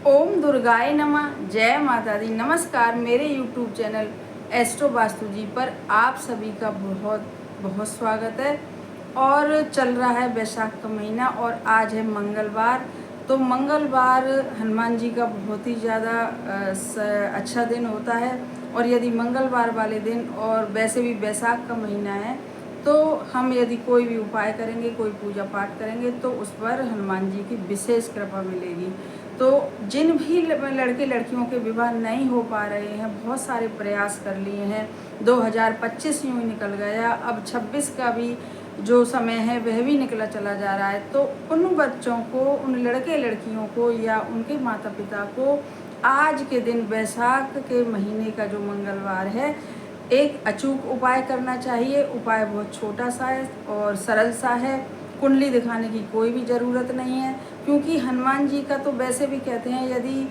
ओम दुर्गाय नमः। जय माता दी। नमस्कार। मेरे YouTube चैनल एस्ट्रो वास्तु जी पर आप सभी का बहुत बहुत स्वागत है। और चल रहा है वैशाख का महीना और आज है मंगलवार। तो मंगलवार हनुमान जी का बहुत ही ज़्यादा अच्छा दिन होता है। और यदि मंगलवार वाले दिन और वैसे भी वैशाख का महीना है तो हम यदि कोई भी उपाय करेंगे, कोई पूजा पाठ करेंगे तो उस पर हनुमान जी की विशेष कृपा मिलेगी। तो जिन भी लड़के लड़कियों के विवाह नहीं हो पा रहे हैं, बहुत सारे प्रयास कर लिए हैं, 2025 यूँ ही निकल गया, अब 26 का भी जो समय है वह भी निकला चला जा रहा है। तो उन बच्चों को, उन लड़के लड़कियों को या उनके माता पिता को आज के दिन वैशाख के महीने का जो मंगलवार है एक अचूक उपाय करना चाहिए। उपाय बहुत छोटा सा है और सरल सा है। कुंडली दिखाने की कोई भी ज़रूरत नहीं है, क्योंकि हनुमान जी का तो वैसे भी कहते हैं यदि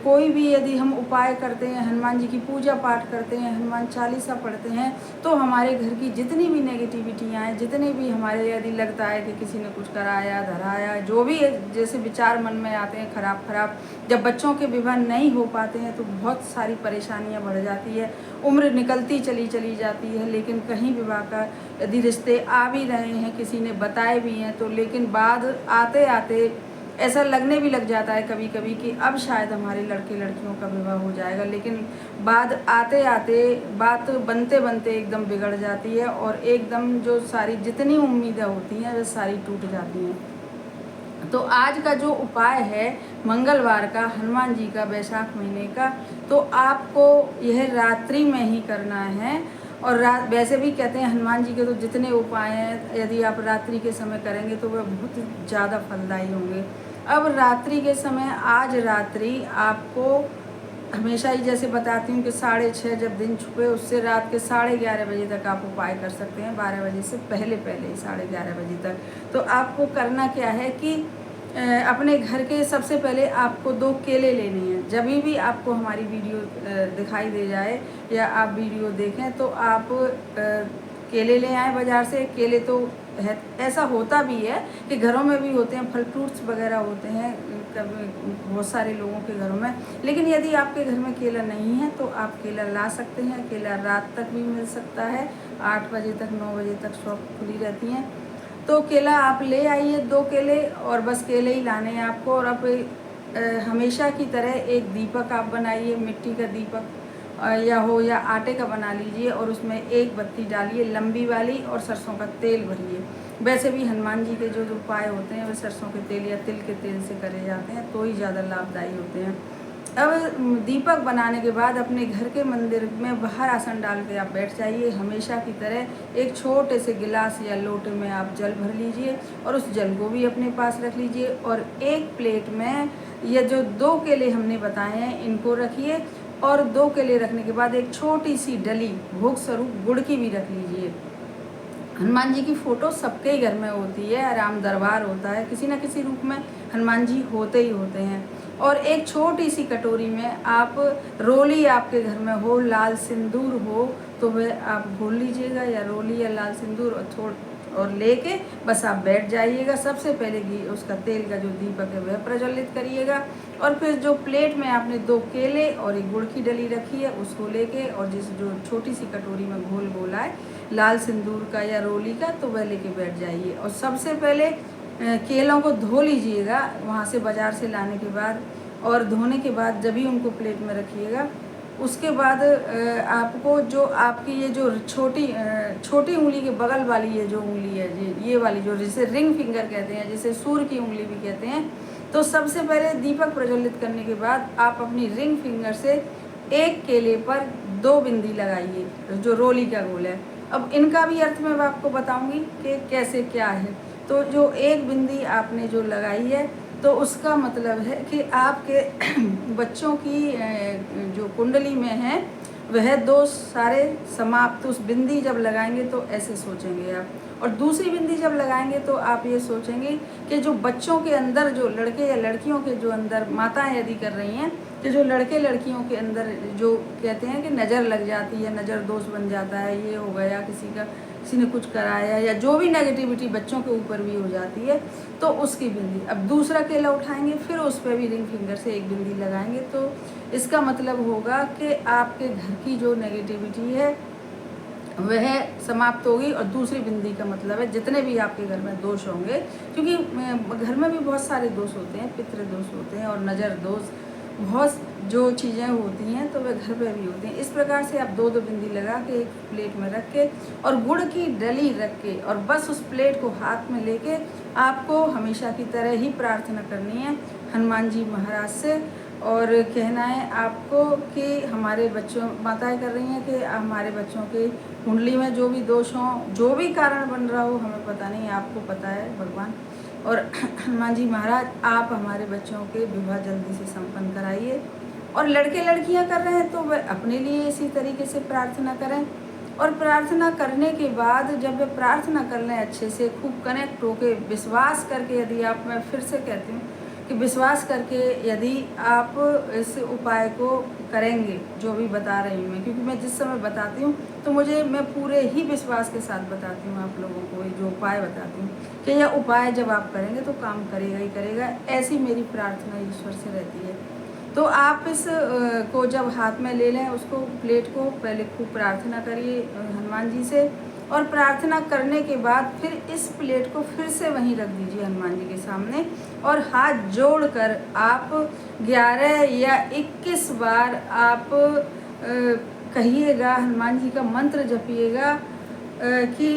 कोई भी यदि हम उपाय करते हैं, हनुमान जी की पूजा पाठ करते हैं, हनुमान चालीसा पढ़ते हैं, तो हमारे घर की जितनी भी नेगेटिविटियाँ हैं, जितने भी हमारे यदि लगता है कि किसी ने कुछ कराया धराया, जो भी जैसे विचार मन में आते हैं खराब, जब बच्चों के विवाह नहीं हो पाते हैं तो बहुत सारी परेशानियाँ बढ़ जाती है। उम्र निकलती चली जाती है, लेकिन कहीं विवाह का यदि रिश्ते आ भी रहे हैं, किसी ने बताए भी हैं, तो लेकिन बाद आते आते ऐसा लगने भी लग जाता है कभी कभी कि अब शायद हमारे लड़के लड़कियों का विवाह हो जाएगा, लेकिन बाद आते आते बात बनते बनते एकदम बिगड़ जाती है और एकदम जो सारी जितनी उम्मीदें होती हैं वे सारी टूट जाती हैं। तो आज का जो उपाय है मंगलवार का, हनुमान जी का, वैशाख महीने का, तो आपको यह रात्रि में ही करना है। और वैसे भी कहते हैं हनुमान जी के तो जितने उपाय हैं यदि आप रात्रि के समय करेंगे तो वह बहुत ज़्यादा फलदायी होंगे। अब रात्रि के समय, आज रात्रि आपको हमेशा ही जैसे बताती हूँ कि 6:30 जब दिन छुपे उससे रात के 11:30 बजे तक आप उपाय कर सकते हैं, 12 बजे से पहले ही 11:30 बजे तक। तो आपको करना क्या है कि अपने घर के सबसे पहले आपको 2 केले लेने हैं। जब भी आपको हमारी वीडियो दिखाई दे जाए या आप वीडियो देखें तो आप केले ले आएँ बाज़ार से। केले तो है, ऐसा होता भी है कि घरों में भी होते हैं, फल फ्रूट्स वगैरह होते हैं कभी बहुत सारे लोगों के घरों में। लेकिन यदि आपके घर में केला नहीं है तो आप केला ला सकते हैं। केला रात तक भी मिल सकता है, 8 बजे तक, 9 बजे तक शॉप खुली रहती हैं। तो केला आप ले आइए, 2 केले, और बस केले ही लाने हैं आपको। और आप हमेशा की तरह एक दीपक आप बनाइए, मिट्टी का दीपक या आटे का बना लीजिए और उसमें एक बत्ती डालिए लंबी वाली और सरसों का तेल भरिए। वैसे भी हनुमान जी के जो उपाय होते हैं वे सरसों के तेल या तिल के तेल से करे जाते हैं, तो ही ज़्यादा लाभदायी होते हैं। अब दीपक बनाने के बाद अपने घर के मंदिर में बाहर आसन डाल के आप बैठ जाइए। हमेशा की तरह एक छोटे से गिलास या लोटे में आप जल भर लीजिए और उस जल को भी अपने पास रख लीजिए। और एक प्लेट में ये जो 2 केले हमने बताए हैं इनको रखिए, और 2 केले रखने के बाद एक छोटी सी डली भोग स्वरूप गुड़ की भी रख लीजिए। हनुमान जी की फ़ोटो सबके ही घर में होती है, राम दरबार होता है, किसी न किसी रूप में हनुमान जी होते ही होते हैं। और एक छोटी सी कटोरी में आप रोली, आपके घर में हो, लाल सिंदूर हो तो वह आप घोल लीजिएगा, या रोली या लाल सिंदूर और लेके बस आप बैठ जाइएगा। सबसे पहले घी, उसका तेल का जो दीपक है वह प्रज्वलित करिएगा, और फिर जो प्लेट में आपने 2 केले और एक गुड़ की डली रखी है उसको लेके, और जिस जो छोटी सी कटोरी में घोल घोला है लाल सिंदूर का या रोली का, तो वह लेके बैठ जाइए। और सबसे पहले केलों को धो लीजिएगा वहाँ से बाज़ार से लाने के बाद, और धोने के बाद जब भी उनको प्लेट में रखिएगा। उसके बाद आपको जो आपकी ये जो छोटी उंगली के बगल वाली ये जो उंगली है, ये वाली जो जिसे रिंग फिंगर कहते हैं, जिसे सूर्य की उंगली भी कहते हैं, तो सबसे पहले दीपक प्रज्वलित करने के बाद आप अपनी रिंग फिंगर से एक केले पर 2 बिंदी लगाइए, जो रोली का गोल है। अब इनका भी अर्थ मैं आपको बताऊंगी कि कैसे क्या है। तो जो एक बिंदी आपने जो लगाई है तो उसका मतलब है कि आपके बच्चों की जो कुंडली में है वह दोष सारे समाप्त। उस बिंदी जब लगाएंगे तो ऐसे सोचेंगे आप, और दूसरी बिंदी जब लगाएंगे तो आप ये सोचेंगे कि जो बच्चों के अंदर, जो लड़के या लड़कियों के जो अंदर, माताएं यदि कर रही हैं तो जो लड़के लड़कियों के अंदर जो कहते हैं कि नज़र लग जाती है, नज़र दोष बन जाता है, ये हो गया किसी का, किसी ने कुछ कराया या जो भी नेगेटिविटी बच्चों के ऊपर भी हो जाती है, तो उसकी बिंदी। अब दूसरा केला उठाएंगे, फिर उस पर भी रिंग फिंगर से एक बिंदी लगाएंगे, तो इसका मतलब होगा कि आपके घर की जो नेगेटिविटी है वह समाप्त होगी। और दूसरी बिंदी का मतलब है जितने भी आपके घर में दोष होंगे, क्योंकि घर में भी बहुत सारे दोष होते हैं, पितृ दोष होते हैं और नज़र दोष, बहुत जो चीज़ें होती हैं तो वह घर पे भी होती हैं। इस प्रकार से आप दो दो बिंदी लगा के एक प्लेट में रख के और गुड़ की डली रख के और बस उस प्लेट को हाथ में लेके आपको हमेशा की तरह ही प्रार्थना करनी है हनुमान जी महाराज से, और कहना है आपको कि हमारे बच्चों, माताएं कर रही हैं कि हमारे बच्चों के कुंडली में जो भी दोष हों, जो भी कारण बन रहा हो, हमें पता नहीं, आपको पता है भगवान। और हनुमान जी महाराज आप हमारे बच्चों के विवाह जल्दी से संपन्न कराइए। और लड़के लड़कियां कर रहे हैं तो वह अपने लिए इसी तरीके से प्रार्थना करें। और प्रार्थना करने के बाद जब वे प्रार्थना कर लें अच्छे से, खूब कनेक्ट होके विश्वास करके, यदि आप, मैं फिर से कहती हूँ कि विश्वास करके यदि आप इस उपाय को करेंगे जो भी बता रही हूँ मैं, क्योंकि मैं जिस समय बताती हूँ तो मैं पूरे ही विश्वास के साथ बताती हूँ आप लोगों को, जो उपाय बताती हूँ कि यह उपाय जब आप करेंगे तो काम करेगा ही करेगा। ऐसी मेरी प्रार्थना ईश्वर से रहती है। तो आप इस को जब हाथ में ले लें, उसको प्लेट को पहले खूब प्रार्थना करिए हनुमान जी से, और प्रार्थना करने के बाद फिर इस प्लेट को फिर से वहीं रख दीजिए हनुमान जी के सामने, और हाथ जोड़कर आप 11 या 21 बार आप कहिएगा, हनुमान जी का मंत्र जपिएगा कि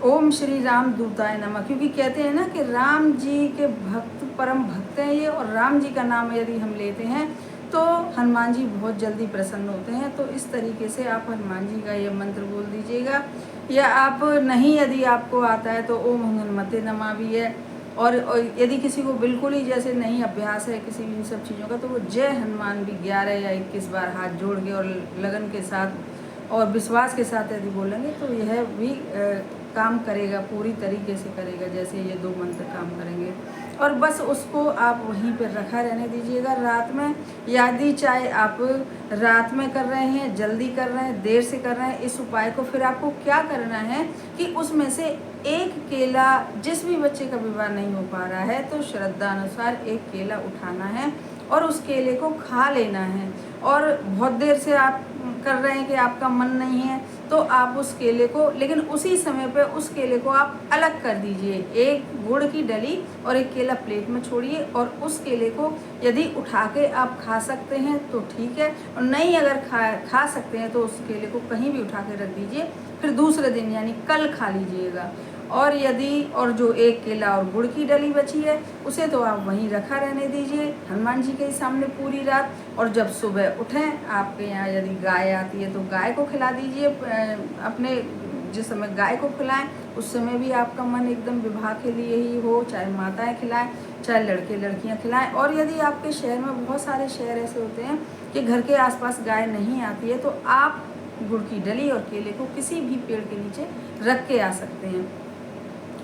ओम श्री राम दूताय नमः। क्योंकि कहते हैं ना कि राम जी के भक्त परम भक्त हैं ये, और राम जी का नाम यदि हम लेते हैं तो हनुमान जी बहुत जल्दी प्रसन्न होते हैं। तो इस तरीके से आप हनुमान जी का ये मंत्र बोल दीजिएगा, या आप नहीं, यदि आपको आता है तो ओम हनुमते नमः भी है। और यदि किसी को बिल्कुल ही जैसे नहीं अभ्यास है किसी भी इन सब चीज़ों का, तो वो जय हनुमान भी 11 या 21 बार हाथ जोड़ के और लगन के साथ और विश्वास के साथ यदि बोलेंगे तो यह भी काम करेगा, पूरी तरीके से करेगा जैसे ये दो मंत्र काम करेंगे। और बस उसको आप वहीं पर रखा रहने दीजिएगा रात में। यदि चाहे आप रात में कर रहे हैं, जल्दी कर रहे हैं, देर से कर रहे हैं इस उपाय को, फिर आपको क्या करना है कि उसमें से एक केला, जिस भी बच्चे का विवाह नहीं हो पा रहा है तो श्रद्धा अनुसार एक केला उठाना है और उस केले को खा लेना है। और बहुत देर से आप कर रहे हैं कि आपका मन नहीं है तो आप उस केले को, लेकिन उसी समय पे उस केले को आप अलग कर दीजिए, एक गुड़ की डली और एक केला प्लेट में छोड़िए, और उस केले को यदि उठा के आप खा सकते हैं तो ठीक है, और नहीं अगर खा सकते हैं तो उस केले को कहीं भी उठा के रख दीजिए, फिर दूसरे दिन यानी कल खा लीजिएगा। और यदि और जो एक केला और गुड़ की डली बची है उसे तो आप वहीं रखा रहने दीजिए हनुमान जी के सामने पूरी रात। और जब सुबह उठें, आपके यहाँ यदि गाय आती है तो गाय को खिला दीजिए। अपने जिस समय गाय को खिलाएं उस समय भी आपका मन एकदम विवाह के लिए ही हो, चाहे माताएं खिलाएं चाहे लड़के लड़कियां खिलाएं। और यदि आपके शहर में, बहुत सारे शहर ऐसे होते हैं कि घर के आसपास गाय नहीं आती है, तो आप गुड़ की डली और केले को किसी भी पेड़ के नीचे रख के आ सकते हैं।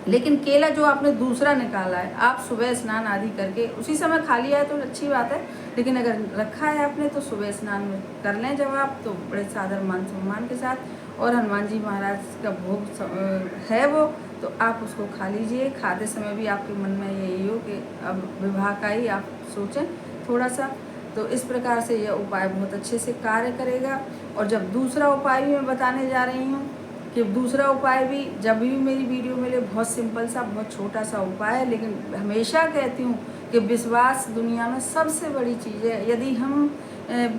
लेकिन केला जो आपने दूसरा निकाला है, आप सुबह स्नान आदि करके उसी समय खा लिया है तो अच्छी बात है, लेकिन अगर रखा है आपने तो सुबह स्नान में कर लें जब आप, तो बड़े सादर मान सम्मान के साथ। और हनुमान जी महाराज का भोग है वो, तो आप उसको खा लीजिए। खाते समय भी आपके मन में यही हो कि अब विवाह का ही आप सोचें थोड़ा सा। तो इस प्रकार से यह उपाय बहुत अच्छे से कार्य करेगा। और जब दूसरा उपाय भी मैं बताने जा रही हूँ कि दूसरा उपाय भी, जब भी मेरी वीडियो मिले, बहुत सिंपल सा, बहुत छोटा सा उपाय है, लेकिन हमेशा कहती हूँ कि विश्वास दुनिया में सबसे बड़ी चीज़ है। यदि हम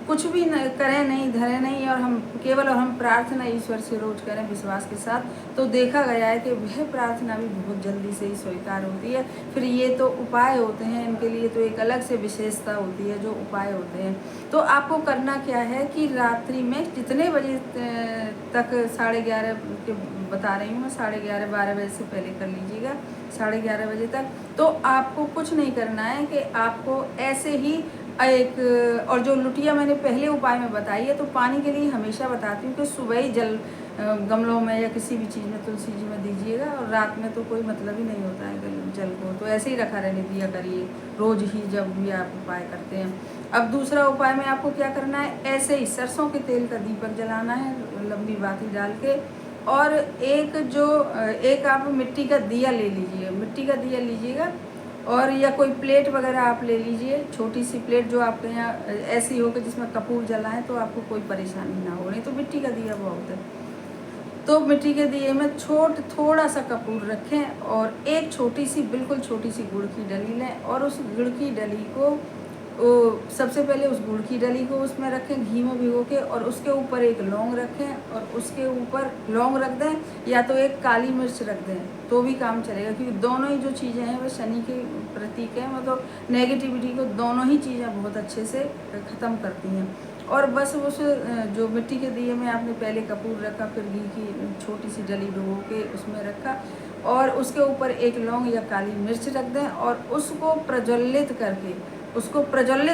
कुछ भी न करें नहीं, धरे नहीं, और हम केवल और हम प्रार्थना ईश्वर से रोज करें विश्वास के साथ, तो देखा गया है कि वह प्रार्थना भी बहुत जल्दी से ही स्वीकार होती है। फिर ये तो उपाय होते हैं, इनके लिए तो एक अलग से विशेषता होती है जो उपाय होते हैं। तो आपको करना क्या है कि रात्रि में जितने बजे तक, 11:30 के बता रही हूँ मैं, 11:30 12 बजे से पहले कर लीजिएगा, 11:30 बजे तक। तो आपको कुछ नहीं करना है कि आपको ऐसे ही एक, और जो लुटिया मैंने पहले उपाय में बताई है, तो पानी के लिए हमेशा बताती हूँ कि सुबह ही जल गमलों में या किसी भी चीज़ में, तुलसी जी में दीजिएगा, और रात में तो कोई मतलब ही नहीं होता है जल को, तो ऐसे ही रखा रहने दिया करिए रोज़ ही जब भी आप उपाय करते हैं। अब दूसरा उपाय में आपको क्या करना है, ऐसे ही सरसों के तेल का दीपक जलाना है, लंबी बाती डाल के, और एक आप मिट्टी का दिया ले लीजिए, मिट्टी का दिया लीजिएगा, और या कोई प्लेट वगैरह आप ले लीजिए, छोटी सी प्लेट जो आपके यहाँ ऐसी हो कि जिसमें कपूर जलाएं तो आपको कोई परेशानी ना हो, नहीं तो मिट्टी का दिया बहुत है। तो मिट्टी के दिए में थोड़ा सा कपूर रखें और एक छोटी सी, बिल्कुल छोटी सी गुड़ की डली लें, और उस गुड़ की डली को सबसे पहले उस गुड़ की डली को उसमें रखें घी में भिगो के, और उसके ऊपर एक लौंग रखें, और उसके ऊपर लौंग रख दें, या तो एक काली मिर्च रख दें तो भी काम चलेगा, क्योंकि दोनों ही जो चीज़ें हैं वो शनि के प्रतीक हैं, मतलब नेगेटिविटी को दोनों ही चीज़ें बहुत अच्छे से ख़त्म करती हैं। और बस उस जो मिट्टी के दिए में आपने पहले कपूर रखा, फिर घी की छोटी सी डली भिगो के उसमें रखा, और उसके ऊपर एक लौंग या काली मिर्च रख दें, और उसको प्रज्वलित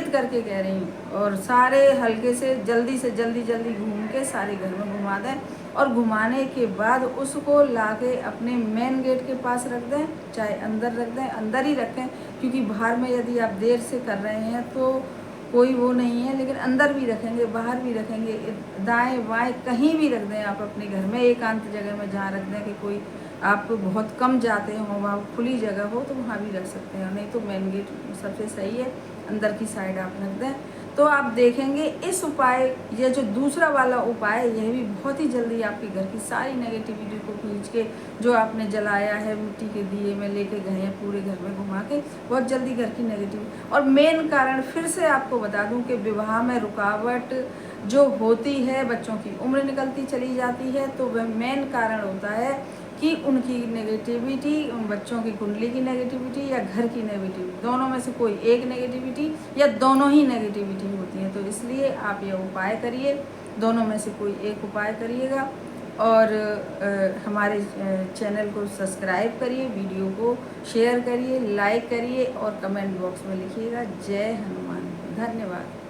करके कह रही हूँ, और सारे हल्के से जल्दी घूम के सारे घर में घुमा दें, और घुमाने के बाद उसको लाके अपने मेन गेट के पास रख दें, चाहे अंदर रख दें, अंदर ही रखें, क्योंकि बाहर में यदि आप देर से कर रहे हैं तो कोई वो नहीं है, लेकिन अंदर भी रखेंगे, बाहर भी रखेंगे, दाएं बाएं कहीं भी रख दें आप अपने घर में, एकांत जगह में जहाँ रख दें कि कोई आप बहुत कम जाते हो, वहाँ खुली जगह हो तो वहाँ भी रख सकते हैं, नहीं तो मेन गेट सबसे सही है, अंदर की साइड आप रख दें। तो आप देखेंगे इस उपाय, ये जो दूसरा वाला उपाय, यह भी बहुत ही जल्दी आपके घर की सारी नेगेटिविटी को खींच के, जो आपने जलाया है मिट्टी के दिए में लेके गए हैं पूरे घर में घुमा के, बहुत जल्दी घर की नेगेटिव। और मेन कारण फिर से आपको बता दूं कि विवाह में रुकावट जो होती है, बच्चों की उम्र निकलती चली जाती है, तो वह मेन कारण होता है कि उनकी नेगेटिविटी, उन बच्चों की कुंडली की नेगेटिविटी या घर की नेगेटिविटी, दोनों में से कोई एक नेगेटिविटी या दोनों ही नेगेटिविटी होती है। तो इसलिए आप ये उपाय करिए, दोनों में से कोई एक उपाय करिएगा, और हमारे चैनल को सब्सक्राइब करिए, वीडियो को शेयर करिए, लाइक करिए, और कमेंट बॉक्स में लिखिएगा जय हनुमान। धन्यवाद।